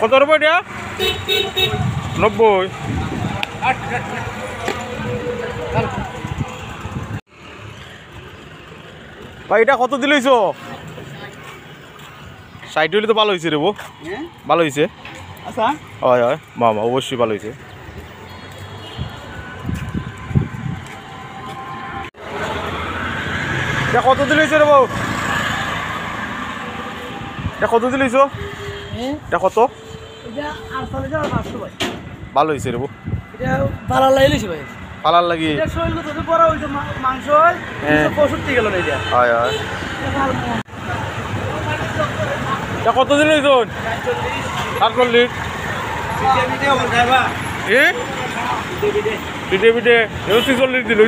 কত রুপা এটা 90 ভাই এটা কত দিলেছ 60 হইলে তো ভালো হয়েছে রে বউ ভালো হয়েছে আচ্ছা হয় হয় মামা অবশ্যই ভালো হয়েছে এটা কত দিলেছ রে বউ এটা কত দিলেছ এটা কত এটা 48,500 ভাই ভালো হয়েছে রে বউ এটা ভালো লাগিয়েছি ভাই পালার লাগি এটা শরীর তো বড় হইছে মাংস 265 গেল না এটা হয় হয় এটা কত দিলেছ 47 এ পিঠে পিঠে 46 দিল